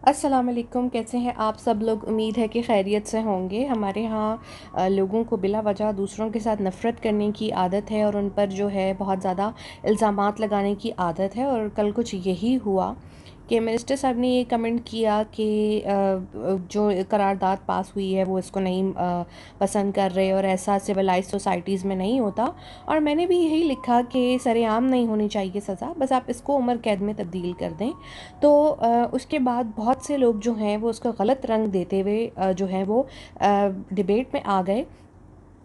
अस्सलाम वालेकुम। कैसे हैं आप सब लोग? उम्मीद है कि खैरियत से होंगे। हमारे यहाँ लोगों को बिला वजह दूसरों के साथ नफ़रत करने की आदत है और उन पर जो है बहुत ज़्यादा इल्ज़ामात लगाने की आदत है। और कल कुछ यही हुआ कि मिनिस्टर साहब ने ये कमेंट किया कि जो करारदाद पास हुई है वो इसको नहीं पसंद कर रहे और ऐसा सिविलाइज सोसाइटीज़ में नहीं होता। और मैंने भी यही लिखा कि सरेआम नहीं होनी चाहिए सज़ा, बस आप इसको उम्र कैद में तब्दील कर दें। तो उसके बाद बहुत से लोग जो हैं वो उसका गलत रंग देते हुए जो है वो डिबेट में आ गए।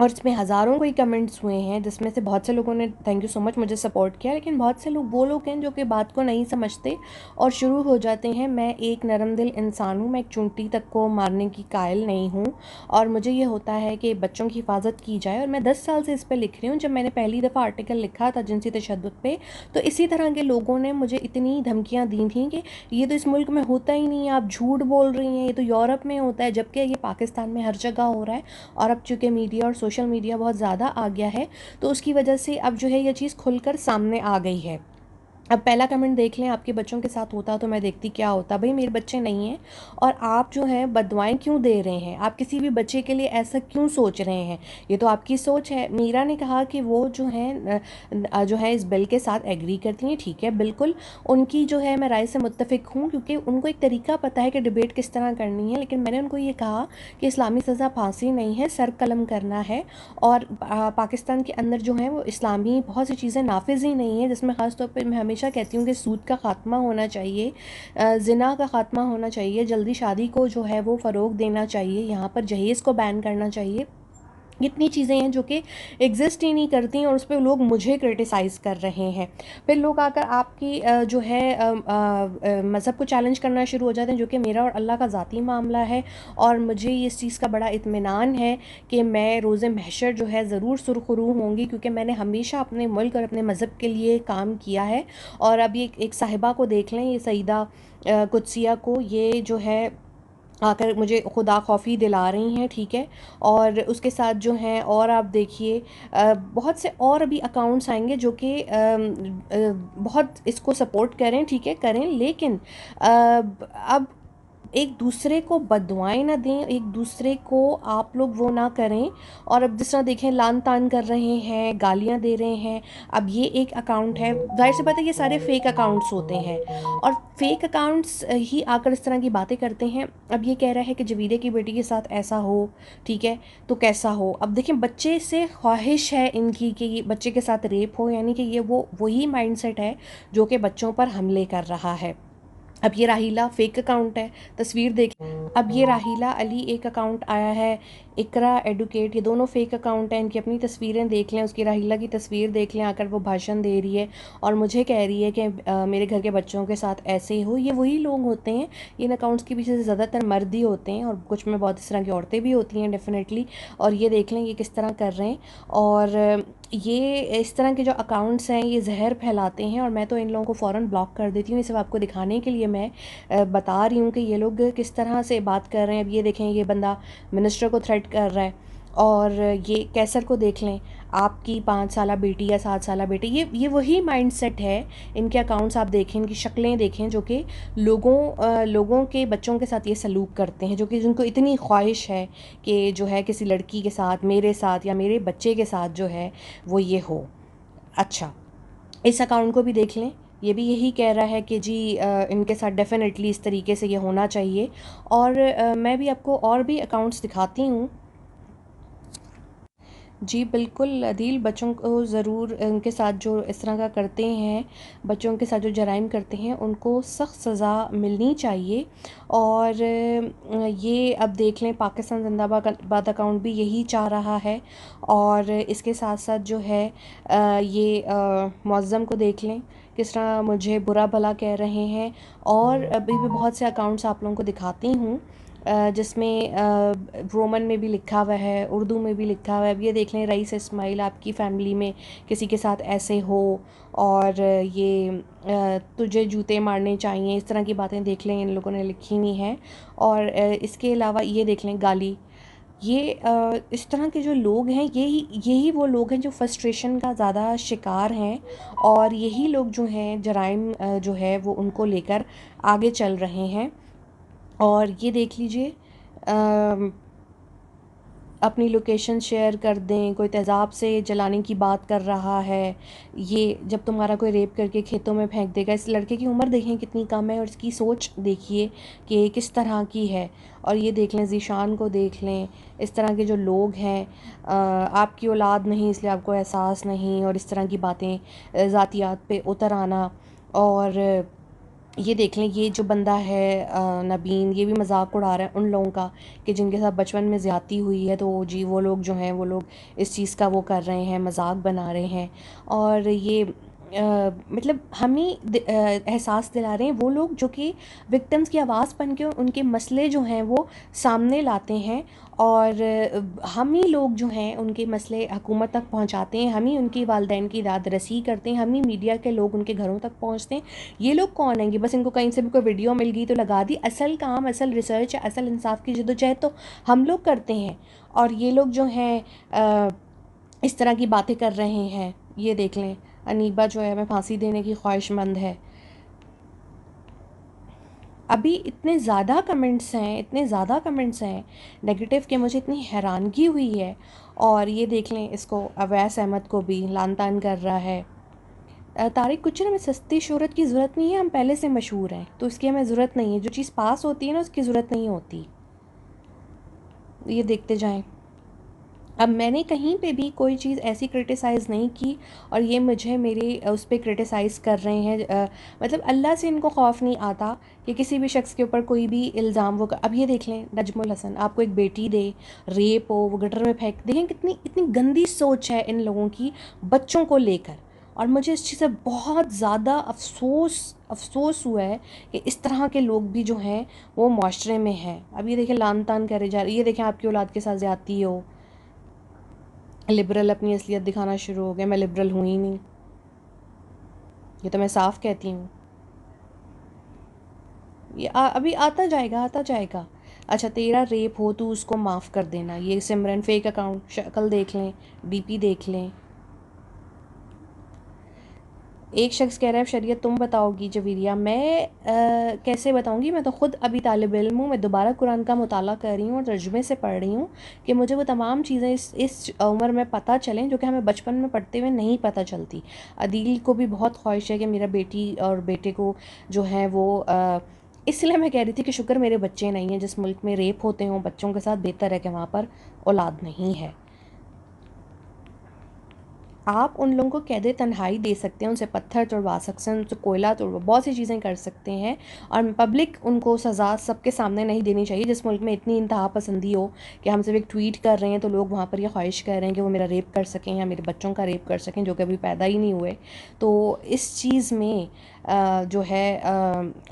और इसमें हज़ारों कोई कमेंट्स हुए हैं जिसमें से बहुत से लोगों ने थैंक यू सो मच मुझे सपोर्ट किया, लेकिन बहुत से लोग वो लोग हैं जो कि बात को नहीं समझते और शुरू हो जाते हैं मैं एक नरम दिल इंसान हूँ, मैं एक चुनटी तक को मारने की कायल नहीं हूँ और मुझे ये होता है कि बच्चों की हिफाजत की जाए। और मैं 10 साल से इस पर लिख रही हूँ। जब मैंने पहली दफ़ा आर्टिकल लिखा था जिनसी तशद्दुद पे, तो इसी तरह के लोगों ने मुझे इतनी धमकियाँ दी थी कि ये तो इस मुल्क में होता ही नहीं है, आप झूठ बोल रही हैं, ये तो यूरोप में होता है, जबकि ये पाकिस्तान में हर जगह हो रहा है। और अब चूँकि मीडिया और सोशल मीडिया बहुत ज़्यादा आ गया है तो उसकी वजह से अब जो है ये चीज़ खुलकर सामने आ गई है। अब पहला कमेंट देख लें, आपके बच्चों के साथ होता तो मैं देखती क्या होता। भाई मेरे बच्चे नहीं हैं और आप जो हैं बददुआएं क्यों दे रहे हैं? आप किसी भी बच्चे के लिए ऐसा क्यों सोच रहे हैं? ये तो आपकी सोच है। मीरा ने कहा कि वो जो है जो है इस बिल के साथ एग्री करती हैं। ठीक है, बिल्कुल उनकी जो है मैं राय से मुत्तफ़िक हूँ क्योंकि उनको एक तरीका पता है कि डिबेट किस तरह करनी है। लेकिन मैंने उनको ये कहा कि इस्लामी सज़ा फांसी नहीं है, सर कलम करना है। और पाकिस्तान के अंदर जो है वो इस्लामी बहुत सी चीज़ें नाफिज ही नहीं है, जिसमें ख़ास तौर पे मैं हमेशा कहती हूँ कि सूद का ख़ात्मा होना चाहिए, ज़िना का ख़ात्मा होना चाहिए, जल्दी शादी को जो है वो फ़रोग़ देना चाहिए, यहाँ पर जहेज़ को बैन करना चाहिए। इतनी चीज़ें हैं जो कि एग्जिस्ट ही नहीं करती और उस पे लोग मुझे क्रिटिसाइज़ कर रहे हैं। फिर लोग आकर आपकी जो है मज़हब को चैलेंज करना शुरू हो जाते हैं, जो कि मेरा और अल्लाह का ज़ाती मामला है। और मुझे इस चीज़ का बड़ा इत्मीनान है कि मैं रोज़े महशर जो है ज़रूर सुरखरू होंगी, क्योंकि मैंने हमेशा अपने मुल्क और अपने मज़हब के लिए काम किया है। और अब ये एक साहिबा को देख लें, ये सईदा कुद्सिया को, ये जो है आकर मुझे खुदा खौफी दिला रही हैं। ठीक है, और उसके साथ जो हैं और आप देखिए बहुत से और भी अकाउंट्स आएंगे जो कि बहुत इसको सपोर्ट करें, ठीक है करें, लेकिन अब एक दूसरे को बददुआएं ना दें, एक दूसरे को आप लोग वो ना करें। और अब जिस तरह देखें लान तान कर रहे हैं, गालियां दे रहे हैं। अब ये एक अकाउंट है, जाहिर सी बात है ये सारे फेक अकाउंट्स होते हैं और फेक अकाउंट्स ही आकर इस तरह की बातें करते हैं। अब ये कह रहा है कि जवीदे की बेटी के साथ ऐसा हो, ठीक है तो कैसा हो? अब देखें बच्चे से ख्वाहिश है इनकी कि ये बच्चे के साथ रेप हो, यानी कि ये वो वही माइंडसेट है जो कि बच्चों पर हमले कर रहा है। अब ये राहीला फेक अकाउंट है, तस्वीर देख। अब ये राहीला अली एक अकाउंट आया है, इकरा एडुकेट, ये दोनों फेक अकाउंट हैं। इनकी अपनी तस्वीरें देख लें, उसकी राहीला की तस्वीर देख लें, आकर वो भाषण दे रही है और मुझे कह रही है कि मेरे घर के बच्चों के साथ ऐसे ही हो। ये वही लोग होते हैं, इन अकाउंट्स के पीछे से ज़्यादातर मर्द ही होते हैं और कुछ में बहुत इस तरह की औरतें भी होती हैं डेफिनेटली। और ये देख लें ये किस तरह कर रहे हैं। और ये इस तरह के जो अकाउंट्स हैं ये जहर फैलाते हैं और मैं तो इन लोगों को फ़ौरन ब्लॉक कर देती हूँ। ये सब आपको दिखाने के लिए मैं बता रही हूँ कि ये लोग किस तरह से बात कर रहे हैं। अब ये देखें, ये बंदा मिनिस्टर को थ्रेट कर रहा है। और ये कैसर को देख लें, आपकी 5 साला बेटी या 7 साला बेटी, ये वही माइंडसेट है। इनके अकाउंट्स आप देखें, इनकी शक्लें देखें, जो कि लोगों के बच्चों के साथ ये सलूक करते हैं, जो कि जिनको इतनी ख्वाहिश है कि जो है किसी लड़की के साथ, मेरे साथ या मेरे बच्चे के साथ जो है वो ये हो। अच्छा, इस अकाउंट को भी देख लें, ये भी यही कह रहा है कि जी इनके साथ डेफ़िनेटली इस तरीके से ये होना चाहिए। और मैं भी आपको और भी अकाउंट्स दिखाती हूँ। जी बिल्कुल अदील, बच्चों को ज़रूर उनके साथ जो इस तरह का करते हैं, बच्चों के साथ जो जराइम करते हैं उनको सख्त सज़ा मिलनी चाहिए। और ये अब देख लें, पाकिस्तान जिंदाबाद अकाउंट भी यही चाह रहा है। और इसके साथ साथ जो है ये मुअज़्ज़म को देख लें, किस तरह मुझे बुरा भला कह रहे हैं। और अभी भी बहुत से अकाउंट्स आप लोगों को दिखाती हूँ जिसमें रोमन में भी लिखा हुआ है, उर्दू में भी लिखा हुआ है। अब ये देख लें, रईस इस्माइल आपकी फ़ैमिली में किसी के साथ ऐसे हो। और ये तुझे जूते मारने चाहिए, इस तरह की बातें देख लें, इन लोगों ने लिखी हुई हैं। और इसके अलावा ये देख लें गाली, ये इस तरह के जो लोग हैं यही यही वो लोग हैं जो फ्रस्ट्रेशन का ज़्यादा शिकार हैं। और यही लोग जो हैं जराइम जो है वो उनको लेकर आगे चल रहे हैं। और ये देख लीजिए, अपनी लोकेशन शेयर कर दें, कोई तेज़ाब से जलाने की बात कर रहा है, ये जब तुम्हारा कोई रेप करके खेतों में फेंक देगा। इस लड़के की उम्र देखें कितनी कम है और इसकी सोच देखिए कि किस तरह की है। और ये देख लें, ज़ीशान को देख लें, इस तरह के जो लोग हैं, आपकी औलाद नहीं इसलिए आपको एहसास नहीं, और इस तरह की बातें, ज़ातियात पे उतर आना। और ये देख लें, ये जो बंदा है नबीन, ये भी मजाक उड़ा रहा है उन लोगों का कि जिनके साथ बचपन में ज़्यादती हुई है, तो जी वो लोग जो हैं वो लोग इस चीज़ का वो कर रहे हैं, मजाक बना रहे हैं। और ये मतलब हमें एहसास दिला रहे हैं वो लोग जो कि विक्टिम्स की आवाज़ बन के उनके मसले जो हैं वो सामने लाते हैं। और हम ही लोग जो हैं उनके मसले हुकूमत तक पहुंचाते हैं, हम ही उनकी वालदैन की दाद रसी करते हैं, हम ही मीडिया के लोग उनके घरों तक पहुंचते हैं। ये लोग कौन हैं? बस इनको कहीं से भी कोई वीडियो मिल गई तो लगा दी। असल काम, असल रिसर्च, असल इंसाफ की जद्दोजहद तो हम लोग करते हैं। और ये लोग जो हैं इस तरह की बातें कर रहे हैं। ये देख लें, अनीबा जो है हमें फांसी देने की ख्वाहिशमंद है। अभी इतने ज़्यादा कमेंट्स हैं, इतने ज़्यादा कमेंट्स हैं नेगेटिव, कि मुझे इतनी हैरानगी हुई है। और ये देख लें, इसको अवैस अहमद को भी लान तान कर रहा है। तारिक, कुछ ना, हमें सस्ती शोहरत की ज़रूरत नहीं है, हम पहले से मशहूर हैं तो इसकी हमें ज़रूरत नहीं है। जो चीज़ पास होती है ना उसकी ज़रूरत नहीं होती। ये देखते जाएं। अब मैंने कहीं पे भी कोई चीज़ ऐसी क्रिटिसाइज़ नहीं की, और ये मुझे मेरे उस पर क्रिटिसाइज़ कर रहे हैं। मतलब अल्लाह से इनको खौफ नहीं आता कि किसी भी शख्स के ऊपर कोई भी इल्ज़ाम वो अब ये देख लें, नजमुल हसन आपको एक बेटी दे, रेप हो, वो गटर में फेंक, देखें कितनी इतनी गंदी सोच है इन लोगों की बच्चों को लेकर। और मुझे इस चीज़ से बहुत ज़्यादा अफसोस हुआ है कि इस तरह के लोग भी जो हैं वो माशरे में हैं। अब ये देखें, लान तान करे जा रही, ये देखें आपकी औलाद के साथ ज़्यादती हो, लिबरल अपनी असलियत दिखाना शुरू हो गए। मैं लिबरल हूँ ही नहीं, ये तो मैं साफ कहती हूँ। ये अभी आता जाएगा, आता जाएगा। अच्छा, तेरा रेप हो तू उसको माफ़ कर देना, ये सिमरन फेक अकाउंट, शक्ल देख लें, डीपी देख लें। एक शख्स कह रहा है शरीयत तुम बताओगी जवीरिया, मैं कैसे बताऊंगी? मैं तो ख़ुद अभी तालिब इल्म हूँ, मैं दोबारा कुरान का मुताला कर रही हूँ और तर्जुमे से पढ़ रही हूँ कि मुझे वो तमाम चीज़ें इस उम्र में पता चलें जो कि हमें बचपन में पढ़ते हुए नहीं पता चलती। अदील को भी बहुत ख्वाहिश है कि मेरा बेटी और बेटे को जो है वो इसलिए मैं कह रही थी कि शुक्र मेरे बच्चे नहीं हैं। जिस मुल्क में रेप होते हों बच्चों के साथ, बेहतर है कि वहाँ पर औलाद नहीं है। आप उन लोगों को कैद तन्हाई दे सकते हैं, उनसे पत्थर तोड़वा सकते हैं, उनसे कोयला तोड़वा, बहुत सी चीज़ें कर सकते हैं। और पब्लिक उनको सज़ा सबके सामने नहीं देनी चाहिए। जिस मुल्क में इतनी इंतहा पसंदी हो कि हम सिर्फ एक ट्वीट कर रहे हैं तो लोग वहाँ पर यह ख्वाहिश कर रहे हैं कि वो मेरा रेप कर सकें या मेरे बच्चों का रेप कर सकें जो कि अभी पैदा ही नहीं हुए। तो इस चीज़ में जो है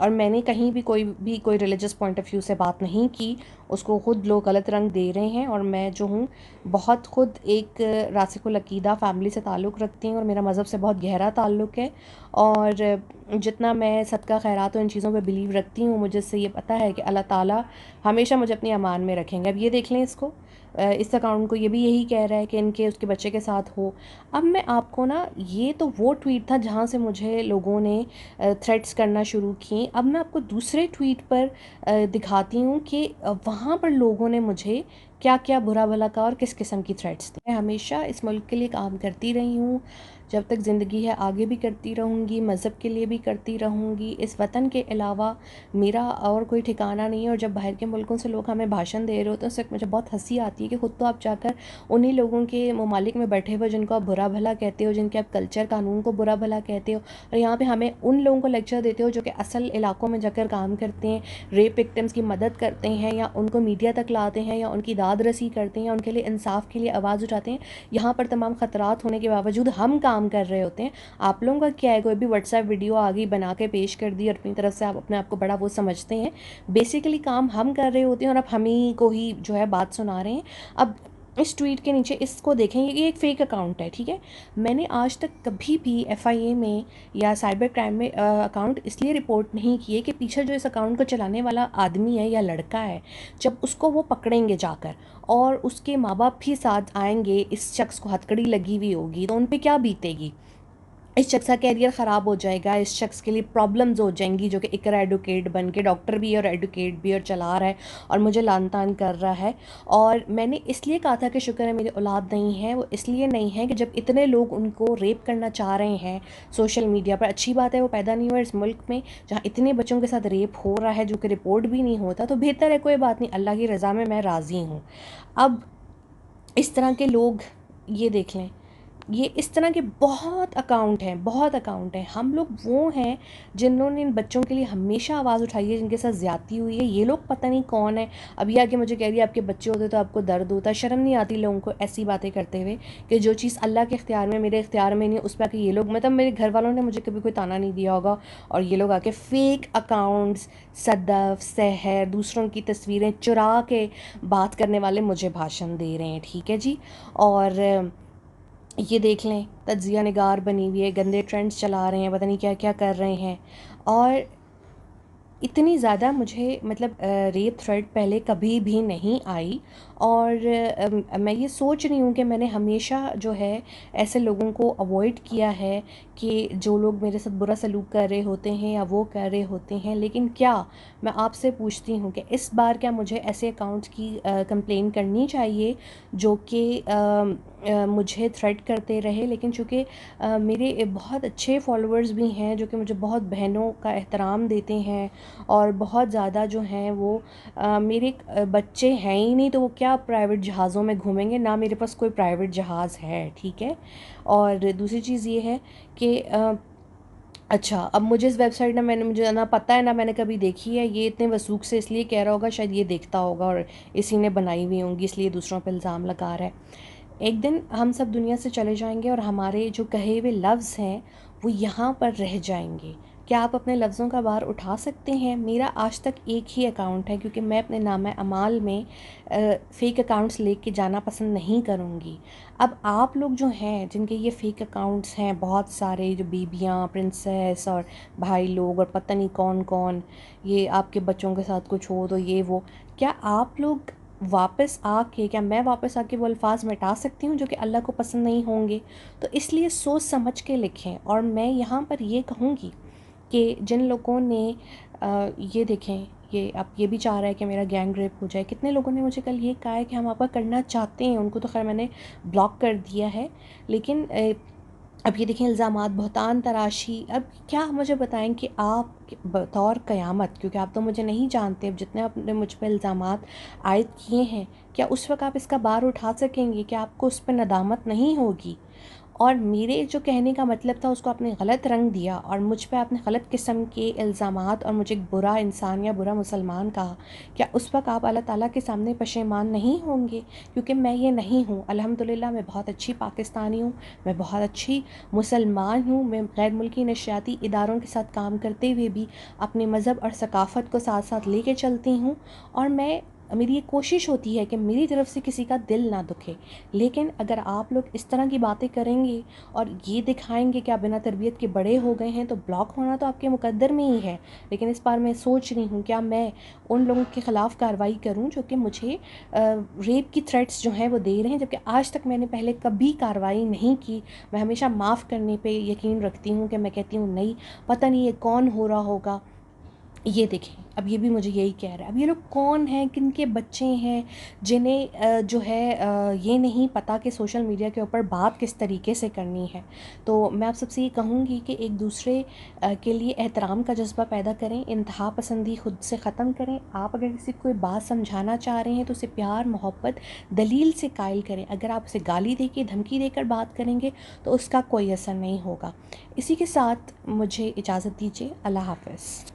और मैंने कहीं भी कोई रिलीजियस पॉइंट ऑफ व्यू से बात नहीं की, उसको ख़ुद लोग गलत रंग दे रहे हैं। और मैं जो हूँ बहुत ख़ुद एक रासिकुल अकीदा फ़ैमिली से ताल्लुक़ रखती हूँ और मेरा मज़हब से बहुत गहरा ताल्लुक़ है। और जितना मैं सदका खैरात और इन चीज़ों पे बिलीव रखती हूँ, मुझे इससे ये पता है कि अल्लाह ताला हमेशा मुझे अपनी अमान में रखेंगे। अब ये देख लें, इसको इस अकाउंट को, ये भी यही कह रहा है कि इनके उसके बच्चे के साथ हो। अब मैं आपको ना, ये तो वो ट्वीट था जहाँ से मुझे लोगों ने थ्रेट्स करना शुरू किए। अब मैं आपको दूसरे ट्वीट पर दिखाती हूँ कि वहाँ पर लोगों ने मुझे क्या क्या बुरा भला कहा और किस किस्म की थ्रेट्स थे। मैं हमेशा इस मुल्क के लिए काम करती रही हूँ, जब तक ज़िंदगी है आगे भी करती रहूँगी, मज़हब के लिए भी करती रहूँगी। इस वतन के अलावा मेरा और कोई ठिकाना नहीं है। और जब बाहर के मुल्कों से लोग हमें भाषण दे रहे होते हैं उस वक्त मुझे बहुत हंसी आती है कि ख़ुद तो आप जाकर उन्हीं लोगों के ममालिक में बैठे हुए जिनको आप बुरा भला कहते हो, जिनके आप कल्चर कानून को बुरा भला कहते हो, और यहाँ पर हमें उन लोगों को लेक्चर देते हो जो कि असल इलाकों में जाकर काम करते हैं, रेप विक्टिम्स की मदद करते हैं, या उनको मीडिया तक लाते हैं, या उनकी दाद रसी करते हैं, या उनके लिए इंसाफ के लिए आवाज़ उठाते हैं। यहाँ पर तमाम ख़तरात होने के बावजूद हम काम कर रहे होते हैं। आप लोगों का क्या है? कोई भी व्हाट्सएप वीडियो आ गई, बना के पेश कर दी और अपनी तरफ से आप अपने आप को बड़ा वो समझते हैं। बेसिकली काम हम कर रहे होते हैं और आप हम ही को ही जो है बात सुना रहे हैं। अब इस ट्वीट के नीचे इसको देखें, ये एक फ़ेक अकाउंट है, ठीक है। मैंने आज तक कभी भी एफआईए में या साइबर क्राइम में अकाउंट इसलिए रिपोर्ट नहीं किए कि पीछे जो इस अकाउंट को चलाने वाला आदमी है या लड़का है, जब उसको वो पकड़ेंगे जाकर और उसके माँ बाप भी साथ आएंगे, इस शख्स को हथकड़ी लगी हुई होगी तो उन पे क्या बीतेगी। इस शख्स का कैरियर ख़राब हो जाएगा, इस शख्स के लिए प्रॉब्लम्स हो जाएंगी, जो कि इकरा एडवोकेट बन के डॉक्टर भी है और एडवोकेट भी और चला रहा है और मुझे लान तान कर रहा है। और मैंने इसलिए कहा था कि शुक्र है मेरी औलाद नहीं है, वो इसलिए नहीं है कि जब इतने लोग उनको रेप करना चाह रहे हैं सोशल मीडिया पर, अच्छी बात है वो पैदा नहीं हुआ इस मुल्क में जहाँ इतने बच्चों के साथ रेप हो रहा है जो कि रिपोर्ट भी नहीं होता, तो बेहतर है, कोई बात नहीं, अल्लाह की रज़ा में मैं राज़ी हूँ। अब इस तरह के लोग, ये देख लें, ये इस तरह के बहुत अकाउंट हैं, बहुत अकाउंट हैं। हम लोग वो हैं जिन्होंने इन बच्चों के लिए हमेशा आवाज़ उठाई है, जिनके साथ ज़्यादती हुई है। ये लोग पता नहीं कौन है। अभी आके मुझे कह रही है आपके बच्चे होते तो आपको दर्द होता। शर्म नहीं आती लोगों को ऐसी बातें करते हुए कि जो चीज़ अल्लाह के इख्तियार में, मेरे इख्तियार में नहीं, उस पर आके ये लोग, मतलब मेरे घर वालों ने मुझे कभी कोई ताना नहीं दिया होगा और ये लोग आके फ़ेक अकाउंट्स, सदफ़, सहर, दूसरों की तस्वीरें चुरा के बात करने वाले मुझे भाषण दे रहे हैं, ठीक है जी। और ये देख लें, तज्ज़िया निगार बनी हुई है, गंदे ट्रेंड्स चला रहे हैं, पता नहीं क्या क्या कर रहे हैं। और इतनी ज़्यादा मुझे, मतलब रेप थ्रेट पहले कभी भी नहीं आई। और मैं ये सोच रही हूँ कि मैंने हमेशा जो है ऐसे लोगों को अवॉइड किया है कि जो लोग मेरे साथ बुरा सलूक कर रहे होते हैं या वो कर रहे होते हैं। लेकिन क्या, मैं आपसे पूछती हूँ कि इस बार क्या मुझे ऐसे अकाउंट्स की कंप्लेन करनी चाहिए जो कि मुझे थ्रेट करते रहे? लेकिन चूँकि मेरे बहुत अच्छे फॉलोअर्स भी हैं जो कि मुझे बहुत बहनों का एहतराम देते हैं और बहुत ज़्यादा जो हैं वो मेरे बच्चे हैं ही नहीं, तो वो क्या प्राइवेट जहाज़ों में घूमेंगे? ना मेरे पास कोई प्राइवेट जहाज़ है, ठीक है। और दूसरी चीज़ ये है कि अच्छा, अब मुझे इस वेबसाइट ना, मैंने, मुझे ना पता है ना मैंने कभी देखी है। ये इतने वसूख से इसलिए कह रहा होगा, शायद ये देखता होगा और इसी ने बनाई हुई होंगी, इसलिए दूसरों पर इल्ज़ाम लगा रहा है। एक दिन हम सब दुनिया से चले जाएंगे और हमारे जो कहे हुए लफ्ज़ हैं वो यहाँ पर रह जाएंगे। क्या आप अपने लफ्ज़ों का भार उठा सकते हैं? मेरा आज तक एक ही अकाउंट है, क्योंकि मैं अपने नामा अमाल में फ़ेक अकाउंट्स लेके जाना पसंद नहीं करूँगी। अब आप लोग जो हैं जिनके ये फ़ेक अकाउंट्स हैं, बहुत सारे, जो बीबियाँ, प्रिंसेस और भाई लोग और पता नहीं कौन कौन, ये आपके बच्चों के साथ कुछ हो तो ये वो, क्या आप लोग वापस आके, क्या मैं वापस आके वो अल्फाज मिटा सकती हूँ जो कि अल्लाह को पसंद नहीं होंगे? तो इसलिए सोच समझ के लिखें। और मैं यहाँ पर ये कहूँगी कि जिन लोगों ने ये देखें, ये अब ये भी चाह रहा है कि मेरा गैंग रेप हो जाए। कितने लोगों ने मुझे कल ये कहा है कि हम आपका करना चाहते हैं, उनको तो खैर मैंने ब्लॉक कर दिया है। लेकिन अब ये देखें, इल्ज़ामात, बहतान तराशी। अब क्या मुझे बताएं कि आप बतौर क़यामत, क्योंकि आप तो मुझे नहीं जानते, अब जितने आपने मुझ पर इल्ज़ामात आयद किए हैं, क्या उस वक्त आप इसका बार उठा सकेंगे? क्या आपको उस पर नदामत नहीं होगी? और मेरे जो कहने का मतलब था उसको आपने गलत रंग दिया और मुझ पे आपने गलत किस्म के इल्ज़ामात और मुझे एक बुरा इंसान या बुरा मुसलमान कहा। क्या उस वक्त आप अल्लाह ताला के सामने पशेमान नहीं होंगे? क्योंकि मैं ये नहीं हूँ। अल्हम्दुलिल्लाह मैं बहुत अच्छी पाकिस्तानी हूँ, मैं बहुत अच्छी मुसलमान हूँ। मैं गैर मुल्की नशियाती इदारों के साथ काम करते हुए भी अपने मज़हब और सकाफ़त को साथ साथ लेके चलती हूँ। और मेरी ये कोशिश होती है कि मेरी तरफ से किसी का दिल ना दुखे। लेकिन अगर आप लोग इस तरह की बातें करेंगे और ये दिखाएंगे कि आप बिना तरबियत के बड़े हो गए हैं, तो ब्लॉक होना तो आपके मुकद्दर में ही है। लेकिन इस बार मैं सोच रही हूँ क्या मैं उन लोगों के ख़िलाफ़ कार्रवाई करूँ जो कि मुझे रेप की थ्रेट्स जो हैं वो दे रहे हैं, जबकि आज तक मैंने पहले कभी कार्रवाई नहीं की। मैं हमेशा माफ़ करने पे यकीन रखती हूँ कि मैं कहती हूँ नहीं, पता नहीं ये कौन हो रहा होगा। ये देखें, अब ये भी मुझे यही कह रहा है। अब ये लोग कौन हैं, किनके बच्चे हैं जिन्हें जो है ये नहीं पता कि सोशल मीडिया के ऊपर बात किस तरीके से करनी है। तो मैं आप सबसे ये कहूँगी कि एक दूसरे के लिए एहतराम का जज्बा पैदा करें, इंतहा पसंदी खुद से ख़त्म करें। आप अगर किसी को कोई बात समझाना चाह रहे हैं तो उसे प्यार, मोहब्बत, दलील से कायल करें। अगर आप उसे गाली देके, धमकी देकर बात करेंगे तो उसका कोई असर नहीं होगा। इसी के साथ मुझे इजाज़त दीजिए। अल्लाह हाफ़िज़।